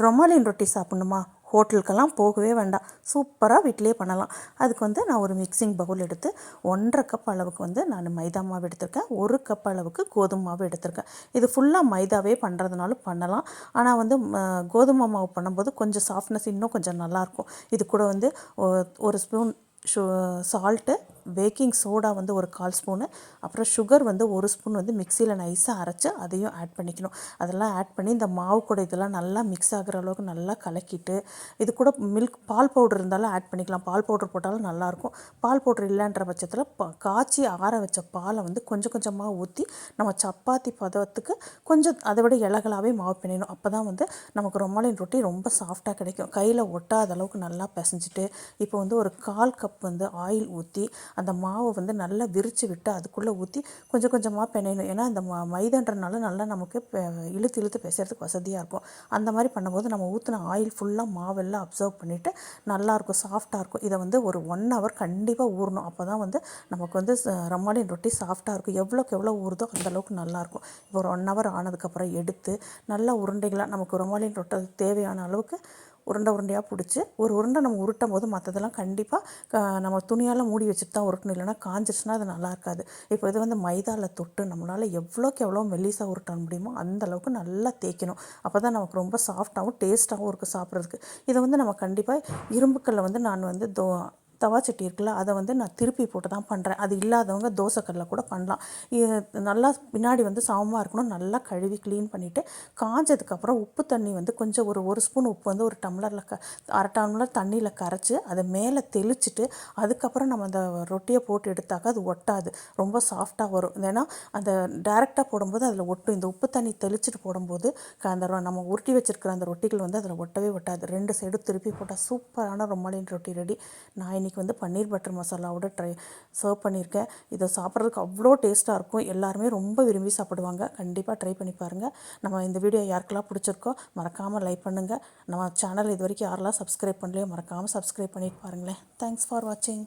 ரொமாலின் ரொட்டி சாப்பிட்ணுமா, ஹோட்டலுக்கெல்லாம் போகவே வேண்டாம், சூப்பராக வீட்டிலேயே பண்ணலாம். அதுக்கு வந்து நான் ஒரு மிக்சிங் பவுல் எடுத்து 1.5 கப் அளவுக்கு வந்து நான் மைதா மாவு எடுத்திருக்கேன். 1 கப் அளவுக்கு கோதுமை மாவு எடுத்திருக்கேன். இது ஃபுல்லாக மைதாவே பண்ணுறதுனாலும் பண்ணலாம். ஆனால் வந்து கோதுமை மாவு பண்ணும்போது கொஞ்சம் சாஃப்ட்னஸ் இன்னும் கொஞ்சம் நல்லாயிருக்கும். இது கூட வந்து ஒரு ஸ்பூன் சால்ட்டு, பேக்கிங் சோடா வந்து ஒரு 1/4 ஸ்பூனு, அப்புறம் சுகர் வந்து 1 ஸ்பூன் வந்து மிக்சியில் நைஸாக அரைச்சி அதையும் ஆட் பண்ணிக்கணும். அதெல்லாம் ஆட் பண்ணி இந்த மாவு கூட இதெல்லாம் நல்லா மிக்ஸ் ஆகிற அளவுக்கு நல்லா கலக்கிட்டு, இது கூட பால் பவுடர் இருந்தாலும் ஆட் பண்ணிக்கலாம். பால் பவுடர் போட்டாலும் நல்லாயிருக்கும். பால் பவுடர் இல்லைன்ற பட்சத்தில் காய்ச்சி ஆற வச்ச பாலை வந்து கொஞ்சம் கொஞ்சமாக ஊற்றி நம்ம சப்பாத்தி பதத்துக்கு கொஞ்சம் அதை விட இலகலாகவே மாவு பிணையணும். அப்போ தான் வந்து நமக்கு ரொமாலின் ரொட்டி ரொம்ப சாஃப்டாக கிடைக்கும். கையில் ஒட்டாத அளவுக்கு நல்லா பிசைஞ்சிட்டு, இப்போ வந்து ஒரு 1/4 கப் வந்து ஆயில் ஊற்றி அந்த மாவை வந்து நல்லா விரித்து விட்டு அதுக்குள்ளே ஊற்றி கொஞ்சம் கொஞ்சமாக பிணையணும். ஏன்னா இந்த மைதான்றனால நல்லா நமக்கு இழுத்து இழுத்து பிசைறதுக்கு வசதியாக இருக்கும். அந்த மாதிரி பண்ணும்போது நம்ம ஊற்றின ஆயில் ஃபுல்லாக மாவெல்லாம் அப்சர்வ் பண்ணிவிட்டு நல்லாயிருக்கும், சாஃப்டாக இருக்கும். இதை வந்து ஒரு 1 ஹவர் கண்டிப்பாக ஊறணும். அப்போ தான் வந்து நமக்கு வந்து ரொமாலின் ரொட்டி சாஃப்டாக இருக்கும். எவ்வளோக்கு எவ்வளோ ஊறுதோ அந்தளவுக்கு நல்லாயிருக்கும். இப்போ ஒரு 1 ஹவர் ஆனதுக்கப்புறம் எடுத்து நல்லா உருண்டைகளாக நமக்கு ரொமாலின் ரொட்டி தேவையான அளவுக்கு உருண்டையாக பிடிச்சி, ஒரு உருண்டை நம்ம உருட்டும் போது மற்றதெல்லாம் கண்டிப்பாக நம்ம துணியால் மூடி வச்சுட்டு தான் உருட்டணும். இல்லைனா காஞ்சிருச்சுன்னா அது நல்லா இருக்காது. இப்போ இது வந்து மைதாவில் தொட்டு நம்மளால் எவ்வளோக்கு எவ்வளோ மெல்லிசாக உருட்ட முடியுமோ அந்தளவுக்கு நல்லா தேய்க்கணும். அப்போ தான் நமக்கு ரொம்ப சாஃப்டாகவும் டேஸ்ட்டாகவும் இருக்குது சாப்பிட்றதுக்கு. இதை வந்து நம்ம கண்டிப்பாக இரும்புக்கல்லை வந்து நான் வந்து தவா சட்டி இருக்குல்ல, அதை வந்து நான் திருப்பி போட்டு தான் பண்ணுறேன். அது இல்லாதவங்க தோசைக்கல்லில் கூட பண்ணலாம். இது நல்லா பின்னாடி வந்து சமமாக இருக்கணும். நல்லா கழுவி க்ளீன் பண்ணிவிட்டு காஞ்சதுக்கப்புறம் உப்பு தண்ணி வந்து கொஞ்சம் ஒரு ஸ்பூன் உப்பு வந்து ஒரு டம்ளரில் அரை டம்ளர் தண்ணியில் கரைச்சி அதை மேலே தெளிச்சிட்டு அதுக்கப்புறம் நம்ம அந்த ரொட்டியை போட்டு எடுத்தாக்கா அது ஒட்டாது, ரொம்ப சாஃப்டாக வரும். ஏன்னா அந்த டேரெக்டாக போடும்போது அதில் ஒட்டும். இந்த உப்பு தண்ணி தெளிச்சிட்டு போடும்போது அந்த நம்ம உருட்டி வச்சுருக்கிற அந்த ரொட்டிகள் வந்து அதில் ஒட்டவே ஒட்டாது. 2 சைடும் திருப்பி போட்டால் சூப்பரான ரொமாலின் ரொட்டி ரெடி. நான் இன்றைக்கி வந்து பன்னீர் பட்டர் மசாலாவோட சர்வ் பண்ணியிருக்கேன். இதை சாப்பிட்றதுக்கு அவ்வளோ டேஸ்ட்டாக இருக்கும். எல்லாருமே ரொம்ப விரும்பி சாப்பிடுவாங்க. கண்டிப்பாக ட்ரை பண்ணி பாருங்கள். நம்ம இந்த வீடியோ யாருக்கெல்லாம் பிடிச்சிருக்கோ மறக்காமல் லைக் பண்ணுங்கள். நம்ம சேனல் இது வரைக்கும் யாரெல்லாம் சப்ஸ்கிரைப் பண்ணலையோ மறக்காமல் சப்ஸ்கிரைப் பண்ணிட்டு பாருங்களேன். தேங்க்ஸ் ஃபார் வாட்சிங்.